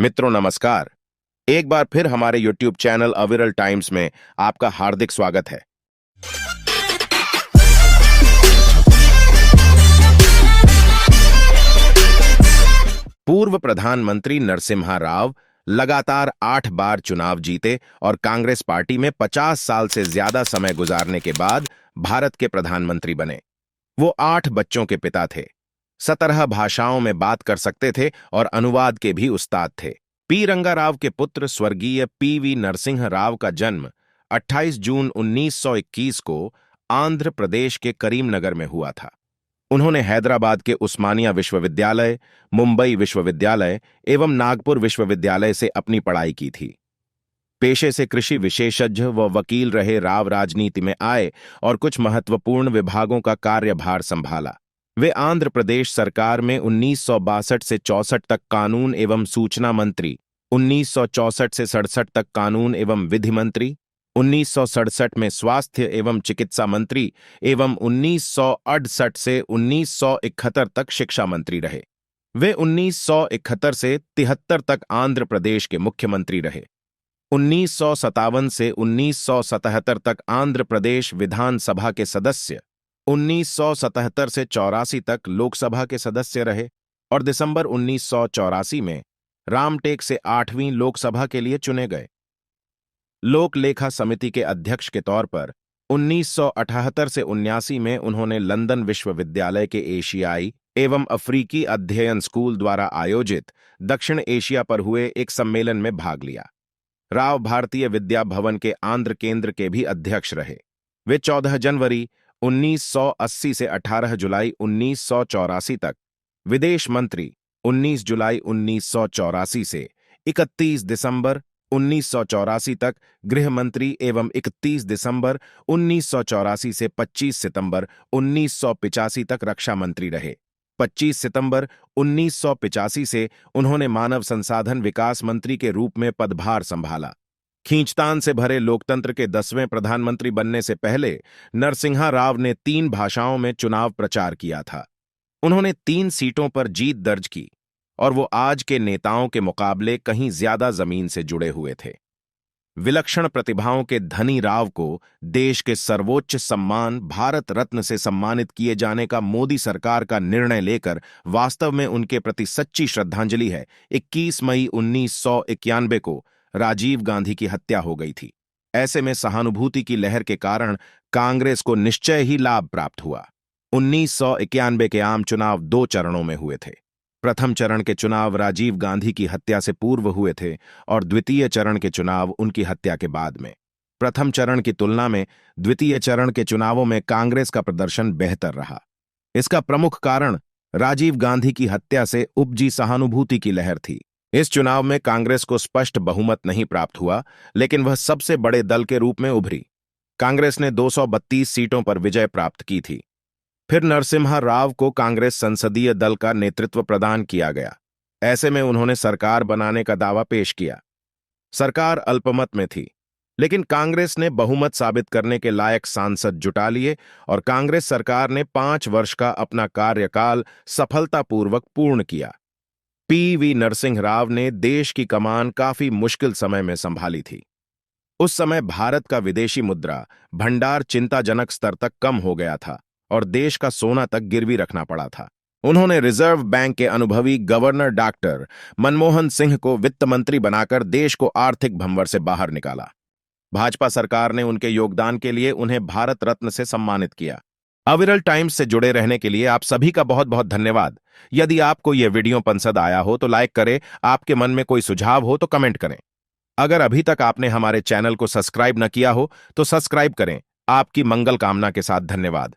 मित्रों नमस्कार। एक बार फिर हमारे YouTube चैनल अविरल टाइम्स में आपका हार्दिक स्वागत है। पूर्व प्रधानमंत्री नरसिम्हा राव लगातार 8 बार चुनाव जीते और कांग्रेस पार्टी में 50 साल से ज्यादा समय गुजारने के बाद भारत के प्रधानमंत्री बने। वो 8 बच्चों के पिता थे, 17 भाषाओं में बात कर सकते थे और अनुवाद के भी उस्ताद थे। पी रंगा राव के पुत्र स्वर्गीय पी.वी. नरसिंह राव का जन्म 28 जून 1921 को आंध्र प्रदेश के करीमनगर में हुआ था। उन्होंने हैदराबाद के उस्मानिया विश्वविद्यालय, मुंबई विश्वविद्यालय एवं नागपुर विश्वविद्यालय से अपनी पढ़ाई की थी। पेशे से कृषि विशेषज्ञ व वकील रहे राव राजनीति में आए और कुछ महत्वपूर्ण विभागों का कार्यभार संभाला। वे आंध्र प्रदेश सरकार में 1962 से 64 तक कानून एवं सूचना मंत्री, 1964 से 67 तक कानून एवं विधि मंत्री, 1967 में स्वास्थ्य एवं चिकित्सा मंत्री एवं 1968 से 1971 तक शिक्षा मंत्री रहे। वे 1971 से 73 तक आंध्र प्रदेश के मुख्यमंत्री रहे। 1957 से 1977 तक आंध्र प्रदेश विधानसभा के सदस्य, 1977 से 84 तक लोकसभा के सदस्य रहे और दिसंबर 1984 में रामटेक से 8वीं लोकसभा के लिए चुने गए। लोक लेखा समिति के अध्यक्ष के तौर पर 1978 से 79 में उन्होंने लंदन विश्वविद्यालय के एशियाई एवं अफ्रीकी अध्ययन स्कूल द्वारा आयोजित दक्षिण एशिया पर हुए एक सम्मेलन में भाग लिया। राव भारतीय विद्या भवन के आंध्र केंद्र के भी अध्यक्ष रहे। वे 14 जनवरी 1980 से 18 जुलाई 1984 तक विदेश मंत्री, 19 जुलाई 1984 से 31 दिसंबर 1984 तक गृह मंत्री एवं 31 दिसंबर 1984 से 25 सितंबर 1985 तक रक्षा मंत्री रहे। 25 सितंबर 1985 से उन्होंने मानव संसाधन विकास मंत्री के रूप में पदभार संभाला। खींचतान से भरे लोकतंत्र के 10वें प्रधानमंत्री बनने से पहले नरसिम्हा राव ने 3 भाषाओं में चुनाव प्रचार किया था। उन्होंने 3 सीटों पर जीत दर्ज की और वो आज के नेताओं के मुकाबले कहीं ज्यादा जमीन से जुड़े हुए थे। विलक्षण प्रतिभाओं के धनी राव को देश के सर्वोच्च सम्मान भारत रत्न से सम्मानित किए जाने का मोदी सरकार का निर्णय लेकर वास्तव में उनके प्रति सच्ची श्रद्धांजलि है। 21 मई 1991 को राजीव गांधी की हत्या हो गई थी। ऐसे में सहानुभूति की लहर के कारण कांग्रेस को निश्चय ही लाभ प्राप्त हुआ। 1991 के आम चुनाव 2 चरणों में हुए थे। प्रथम चरण के चुनाव राजीव गांधी की हत्या से पूर्व हुए थे और द्वितीय चरण के चुनाव उनकी हत्या के बाद में। प्रथम चरण की तुलना में द्वितीय चरण के चुनावों में कांग्रेस का प्रदर्शन बेहतर रहा। इसका प्रमुख कारण राजीव गांधी की हत्या से उपजी सहानुभूति की लहर थी। इस चुनाव में कांग्रेस को स्पष्ट बहुमत नहीं प्राप्त हुआ, लेकिन वह सबसे बड़े दल के रूप में उभरी। कांग्रेस ने 232 सीटों पर विजय प्राप्त की थी। फिर नरसिम्हा राव को कांग्रेस संसदीय दल का नेतृत्व प्रदान किया गया। ऐसे में उन्होंने सरकार बनाने का दावा पेश किया। सरकार अल्पमत में थी, लेकिन कांग्रेस ने बहुमत साबित करने के लायक सांसद जुटा लिए और कांग्रेस सरकार ने 5 वर्ष का अपना कार्यकाल सफलतापूर्वक पूर्ण किया। पी.वी. नरसिंह राव ने देश की कमान काफी मुश्किल समय में संभाली थी। उस समय भारत का विदेशी मुद्रा भंडार चिंताजनक स्तर तक कम हो गया था और देश का सोना तक गिरवी रखना पड़ा था। उन्होंने रिजर्व बैंक के अनुभवी गवर्नर डॉक्टर मनमोहन सिंह को वित्त मंत्री बनाकर देश को आर्थिक भंवर से बाहर निकाला। भाजपा सरकार ने उनके योगदान के लिए उन्हें भारत रत्न से सम्मानित किया। अविरल टाइम्स से जुड़े रहने के लिए आप सभी का बहुत बहुत धन्यवाद। यदि आपको यह वीडियो पसंद आया हो तो लाइक करें, आपके मन में कोई सुझाव हो तो कमेंट करें। अगर अभी तक आपने हमारे चैनल को सब्सक्राइब न किया हो तो सब्सक्राइब करें। आपकी मंगल कामना के साथ धन्यवाद।